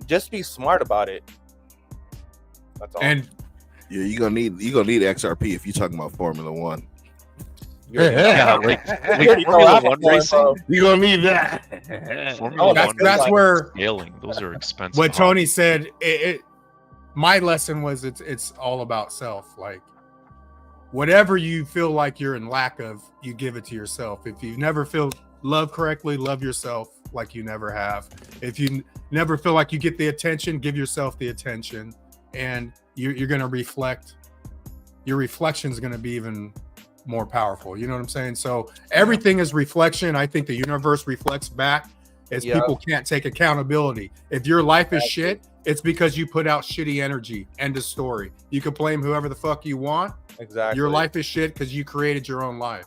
just be smart about it. That's all. And yeah, you're gonna need XRP if you're talking about Formula One. Like Formula One racing. You're gonna need that. That's where scaling. Those are expensive. What Tony said. My lesson was it's all about self. Like whatever you feel like you're in lack of, you give it to yourself. If you never feel loved correctly, love yourself like you never have. If you never feel like you get the attention, give yourself the attention, and you're going to reflect. Your reflection is going to be even more powerful. You know what I'm saying? So everything is reflection. I think the universe reflects back as people can't take accountability. If your life is shit, it's because you put out shitty energy. End of story. You can blame whoever the fuck you want. Exactly. Your life is shit because you created your own life.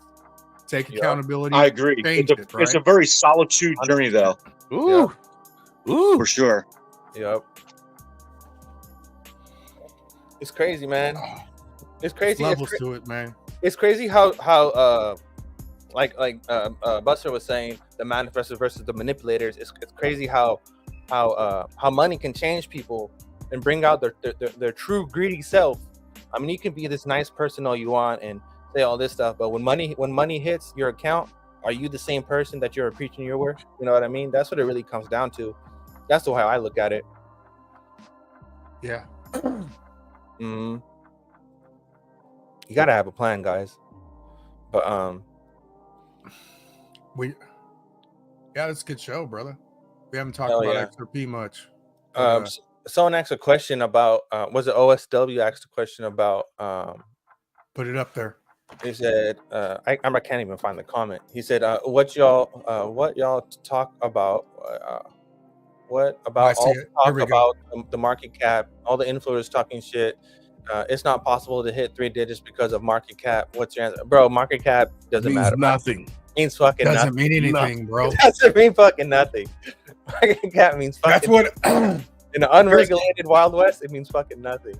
Take accountability. I agree. It's a very solitude journey, though. Ooh. Ooh. For sure. Yep. It's crazy, man. It's crazy. Levels to it, man. It's crazy how Buster was saying, the manifestors versus the manipulators. It's crazy how money can change people and bring out their true greedy self. I mean, you can be this nice person all you want and say all this stuff, but when money hits your account, are you the same person that you're preaching you were? You know what I mean? That's what it really comes down to. That's the way I look at it. Yeah. Mm-hmm. You gotta have a plan, guys. But it's a good show, brother. We haven't talked Hell about yeah. XRP much. But, someone asked a question about was it OSW asked a question about put it up there. he said I can't even find the comment. He said what y'all talk about what about all the talk about the market cap, all the influencers talking shit. It's not possible to hit 3 digits because of market cap. What's your answer? Bro, market cap doesn't matter. Nothing. Means fucking doesn't nothing. mean anything, bro. It doesn't mean fucking nothing. Market cap means fucking That's what in the unregulated Wild West, it means fucking nothing.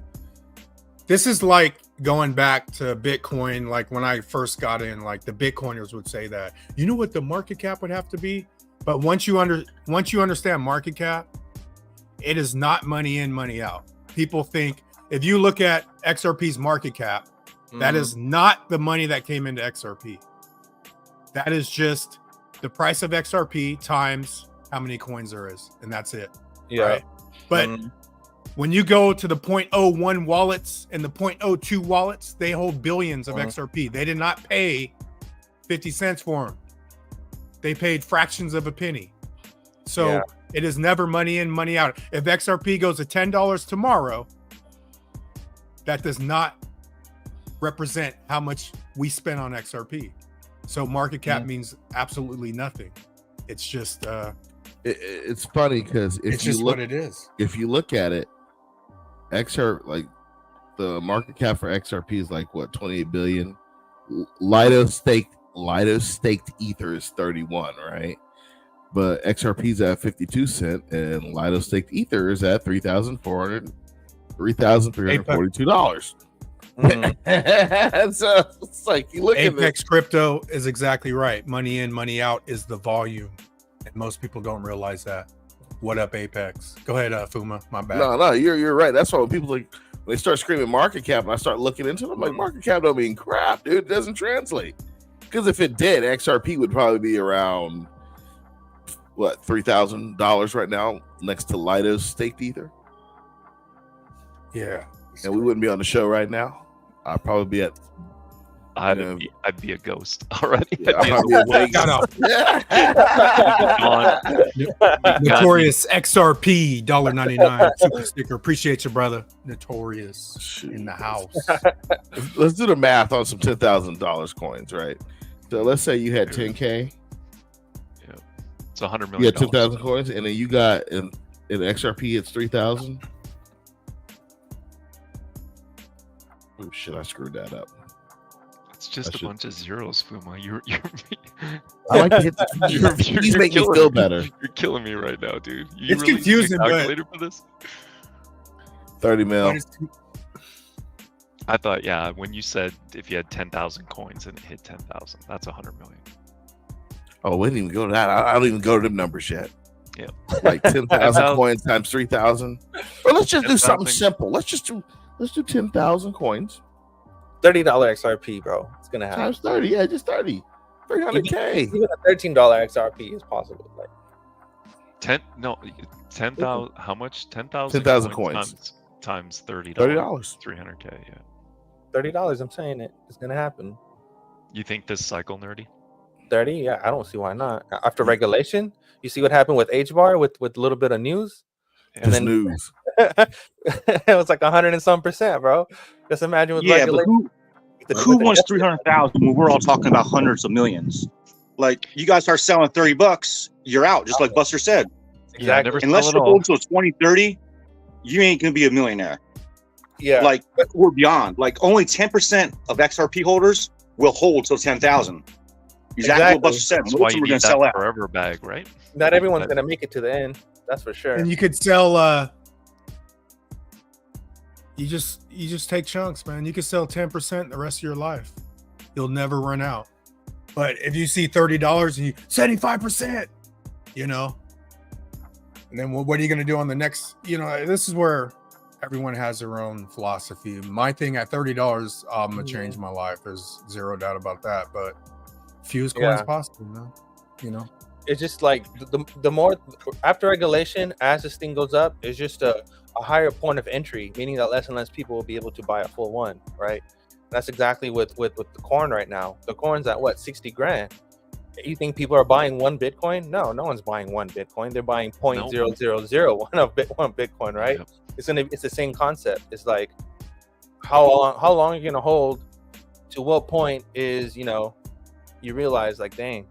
This is like going back to Bitcoin, like when I first got in, like the Bitcoiners would say that. You know what the market cap would have to be? But once you understand market cap, it is not money in, money out. People think if you look at XRP's market cap, that is not the money that came into XRP. That is just the price of XRP times how many coins there is, and that's it. Yeah. Right? But when you go to the 0.01 wallets and the 0.02 wallets, they hold billions of XRP. They did not pay 50 cents for them. They paid fractions of a penny. So it is never money in, money out. If XRP goes to $10 tomorrow, that does not represent how much we spent on XRP. So market cap means absolutely nothing. It's just it's funny because it's just what it is. If you look at it, like the market cap for XRP is like what, 28 billion. Lido staked Ether is 31, right? But XRP is at 52 cents, and Lido staked Ether is at $3,342. So it's like you look at Apex crypto is exactly right. Money in, money out is the volume, and most people don't realize that. What up, Apex? Go ahead, Fuma. My bad. No, you're right. That's why when people when they start screaming market cap, and I start looking into it, I'm like, market cap don't mean crap, dude. It doesn't translate. Because if it did, XRP would probably be around what, $3,000 right now, next to Lido's staked Ether. Yeah, and we wouldn't be on the show right now. I'd probably be at. I'd be a ghost already. Yeah, Notorious XRP $1.99 super sticker. Appreciate you, brother. Notorious in the house. Let's do the math on some $10,000 coins, right? So let's say you had 10K. Yeah, it's $100 million. You had 10,000 coins, and then you got in XRP, it's 3,000. Oh shit! I screwed that up. It's just a bunch of zeros, Fuma. I like to hit these make me feel better. You're killing me right now, dude. It's really confusing, but calculator for this? 30 mil. I thought, yeah, when you said if you had 10,000 coins and it hit 10,000, that's 100 million. Oh, we didn't even go to that. I don't even go to them numbers yet. Yeah, like 10,000 coins times 3,000. Or let's just do something simple. Let's do 10,000 coins. $30 XRP, bro. It's gonna happen. Times 30, yeah, just 30. 300K. Even a $13 XRP is possible. Like 10,000. How much? 10,000. 10,000 coins times $30. $30. 300K. Yeah. $30. I'm saying it's gonna happen. You think this cycle, nerdy? 30? Yeah, I don't see why not. After regulation, you see what happened with H-bar with a little bit of news. And then news. It was like 100 and some percent, bro. Just imagine with regulation. But who wants 300,000 when we're all talking about hundreds of millions? Like, you guys start selling $30, you're out, just like Buster said. Exactly. Yeah, unless you're going to 2030, you ain't gonna be a millionaire. Yeah. Like, we're beyond. Like, only 10% of XRP holders will hold till 10,000. Exactly what Buster said. That's why you need that sell out. forever bag, right? Not everyone's gonna make it to the end. That's for sure. And you could sell. You just take chunks, man. You could sell 10% the rest of your life. You'll never run out. But if you see $30 and you 75%, you know, and then what are you going to do on the next? You know, this is where everyone has their own philosophy. My thing at $30, I'm gonna change my life. There's zero doubt about that. But fewest Yeah. coins possible, man. You know, It's just like the more after regulation, as this thing goes up, it's just a higher point of entry, meaning that less and less people will be able to buy a full one, right? That's exactly with the corn right now. The corn's at what, 60 grand. You think people are buying one Bitcoin? No one's buying one Bitcoin. They're buying 0.0001 of one Bitcoin, right? Yep. It's the same concept. It's like how long are you gonna hold? To what point is, you know, you realize like, dang,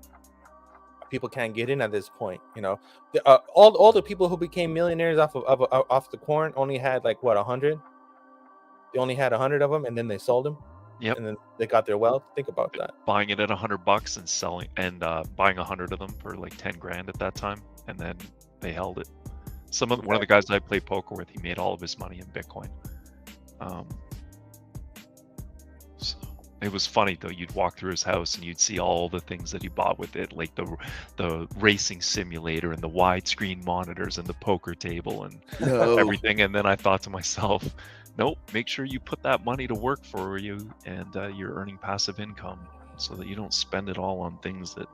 people can't get in at this point. You know, all the people who became millionaires off the corn only had like what, 100. They only had 100 of them, and then they sold them. Yep. And then they got their wealth. Think about that. Buying it at $100 and selling and buying 100 of them for like 10 grand at that time, and then they held it. One of the guys I played poker with, he made all of his money in Bitcoin. So it was funny though. You'd walk through his house and you'd see all the things that he bought with it, like the racing simulator and the widescreen monitors and the poker table and everything. And then I thought to myself, nope, make sure you put that money to work for you, and you're earning passive income so that you don't spend it all on things that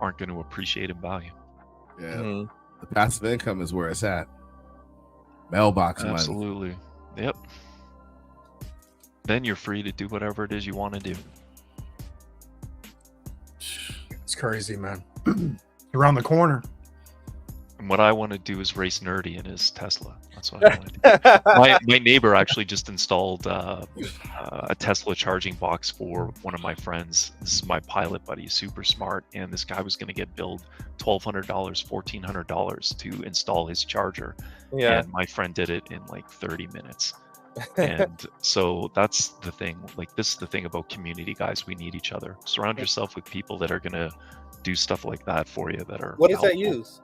aren't going to appreciate in value. Yeah. The passive income is where it's at. Mailbox money. Absolutely. Yep. Then you're free to do whatever it is you want to do. it's crazy, man. Around the corner. And what I want to do is race Nerdy in his Tesla. That's what I want to do. My neighbor actually just installed a Tesla charging box for one of my friends. This is my pilot buddy, super smart, and this guy was going to get billed $1,200, $1,400 to install his charger. Yeah. And my friend did it in like 30 minutes. And so that's the thing. Like, this is the thing about community, guys. We need each other. Surround yourself with people that are going to do stuff like that for you that are What does that helpful. use?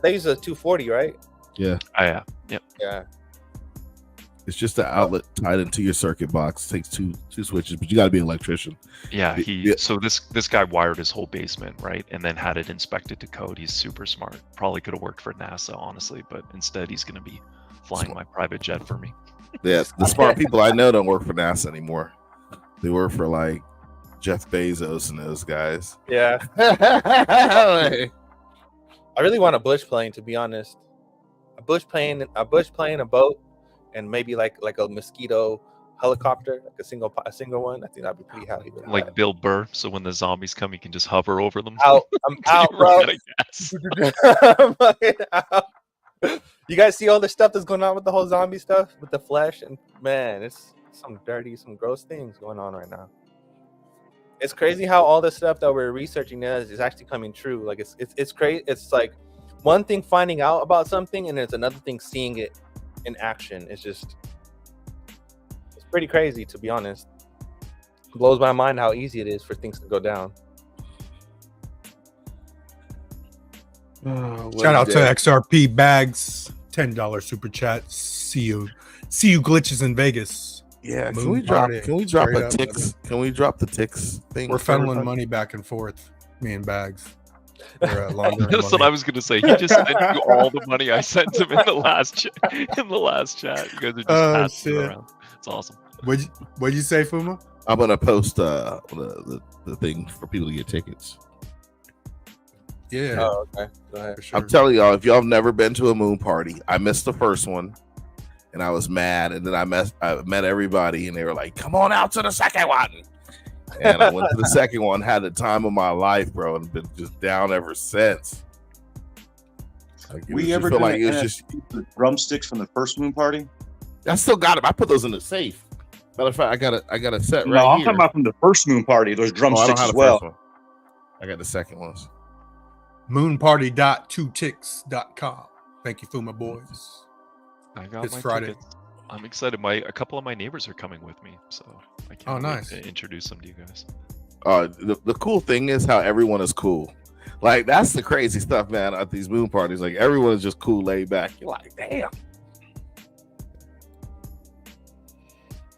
They use a 240, right? Yeah. Yeah. Yep. Yeah. It's just an outlet tied into your circuit box. Takes two switches, but you got to be an electrician. Yeah, Yeah. so this guy wired his whole basement, right, and then had it inspected to code. He's super smart. Probably could have worked for NASA, honestly, but instead he's going to be flying my private jet for me. Yes, the smart people I know don't work for NASA anymore. They work for like Jeff Bezos and those guys. Yeah. I really want a bush plane, to be honest. A bush plane, a boat, and maybe like a mosquito helicopter, like a single one. I think that'd be pretty heavy. Like Bill Burr, so when the zombies come, you can just hover over them. I'm out, bro. I'm fucking out. You guys see all the stuff that's going on with the whole zombie stuff with the flesh, and man, it's some dirty, some gross things going on right now. It's crazy how all the stuff that we're researching is actually coming true. Like it's crazy. It's like one thing finding out about something, and it's another thing seeing it in action. It's pretty crazy, to be honest. It blows my mind how easy it is for things to go down. Shout out to XRP Bags, $10 super chat. See you glitches in Vegas. Yeah, can Moon we drop party. a Straight up, ticks? Can we drop the ticks thing? We're for funneling everybody? money back and forth, me and Bags. We're, laundering That's what money. I was gonna say. He just sent you all the money I sent him in the last chat. You guys are just passing it shit. around. It's awesome. What'd you say, Fuma? I'm gonna post the thing for people to get tickets. Yeah. Oh, okay. Go ahead. For sure. I'm telling y'all, if y'all have never been to a moon party, I missed the first one, and I was mad. And then I met everybody, and they were like, "Come on out to the second one." And I went to the second one, had the time of my life, bro, and been just down ever since. Like, it was We just ever feel did like like it was just. the drumsticks from the first moon party? I still got them. I put those in the safe. Matter of fact, I got a set No, right I'm here. talking about from the first moon party. Those Oh, I don't drumsticks have as the well. first one. I got the second ones. Moonparty.2ticks.com. Thank you, Fuma boys. I got It's my Friday. tickets. I'm excited. A couple of my neighbors are coming with me, so I can't wait nice. to introduce them to you guys. The cool thing is how everyone is cool. Like, that's the crazy stuff, man, at these moon parties. Like, everyone is just cool, laid back. You're like, damn.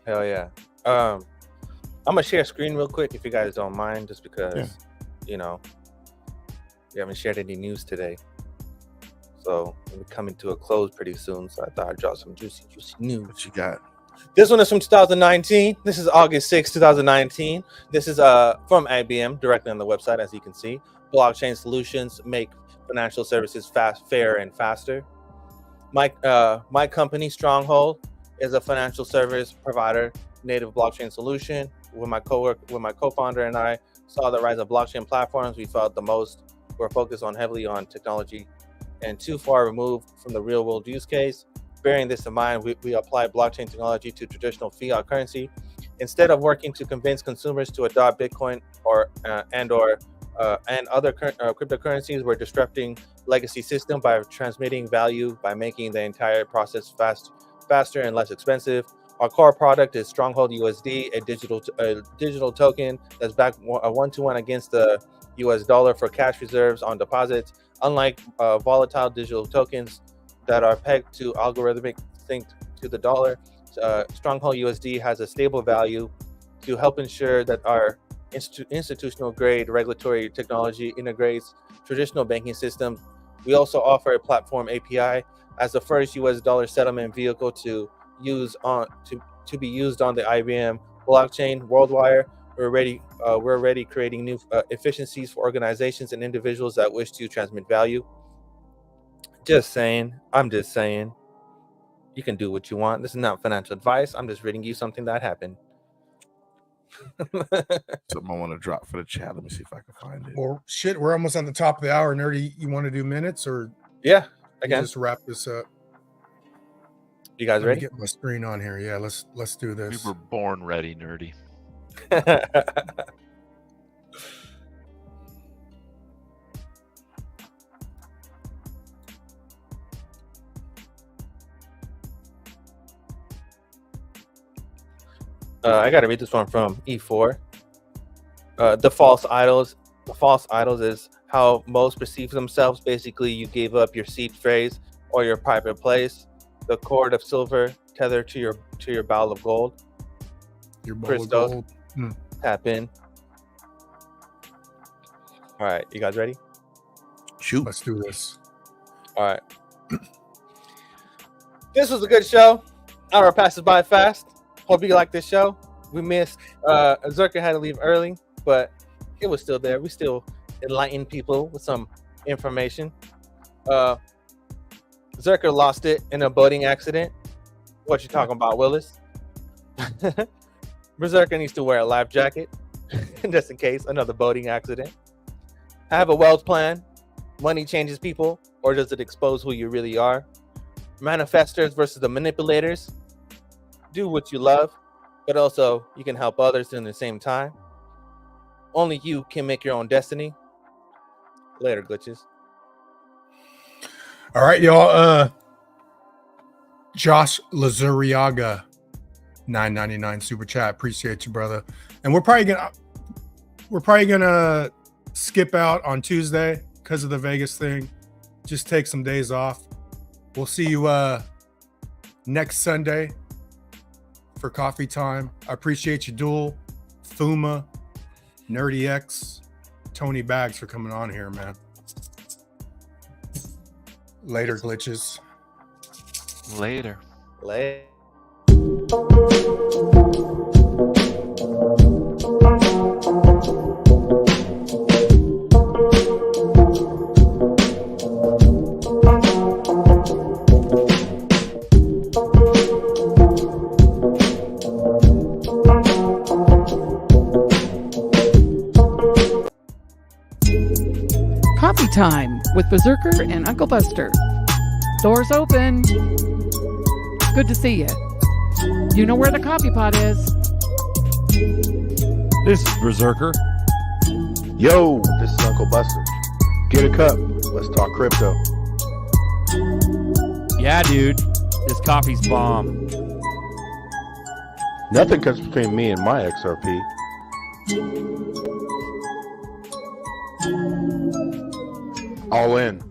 Hell yeah. I'm gonna share a screen real quick if you guys don't mind, just because you know we haven't shared any news today. So we're coming to a close pretty soon. So I thought I'd drop some juicy news. What you got? This one is from 2019. This is August 6, 2019. This is from IBM, directly on the website, as you can see. Blockchain solutions make financial services fast, fair, and faster. My company, Stronghold, is a financial service provider, native blockchain solution. When my co-founder and I saw the rise of blockchain platforms, we felt we're focused heavily on technology and too far removed from the real world use case. Bearing this in mind, we apply blockchain technology to traditional fiat currency. Instead of working to convince consumers to adopt Bitcoin and other cryptocurrencies, we're disrupting legacy system by transmitting value by making the entire process faster and less expensive. Our core product is Stronghold USD, a digital token that's backed a 1-to-1 against the US dollar for cash reserves on deposits. Unlike volatile digital tokens that are pegged to algorithmic sync to the dollar, Stronghold USD has a stable value to help ensure that our institutional grade regulatory technology integrates traditional banking systems. We also offer a platform API as the first US dollar settlement vehicle to be used on the IBM blockchain worldwide. We're already creating new efficiencies for organizations and individuals that wish to transmit value. Just saying. I'm just saying. You can do what you want. This is not financial advice. I'm just reading you something that happened. Something I want to drop for the chat. Let me see if I can find it. Well, shit, we're almost on the top of the hour. Nerdy, you want to do minutes or? Yeah, I can. Just wrap this up. You guys ready? Get my screen on here. Yeah, let's do this. We were born ready, Nerdy. I gotta read this one from E4. The false idols. The false idols is how most perceive themselves. Basically, you gave up your seed phrase or your private place. The cord of silver tethered to your bowl of gold. Your bowl of gold. Tap in. All right, you guys ready? Shoot. Let's do this. All right. This was a good show. Hour passes by fast. Hope you like this show. We missed Zerka had to leave early, but it was still there. We still enlightened people with some information. Zerka lost it in a boating accident. What you talking about, Willis? Berserker needs to wear a life jacket just in case another boating accident. I have a wealth plan. Money changes people, or does it expose who you really are? Manifestors versus the manipulators. Do what you love, but also you can help others in the same time. Only you can make your own destiny. Later, glitches. All right, y'all. Josh Lazuriaga, $9.99 super chat. Appreciate you, brother. And we're probably gonna skip out on Tuesday because of the Vegas thing. Just take some days off. We'll see you next Sunday for coffee time. I appreciate you, Duel, Fuma, Nerdy X, Tony Bags for coming on here, man. Later, glitches. Later. Later. Coffee time with Berserker and Uncle Buster. Doors open. Good to see you. You know where the coffee pot is. This is Berserker. Yo, this is Uncle Buster. Get a cup. Let's talk crypto. Yeah, dude. This coffee's bomb. Nothing comes between me and my XRP. All in.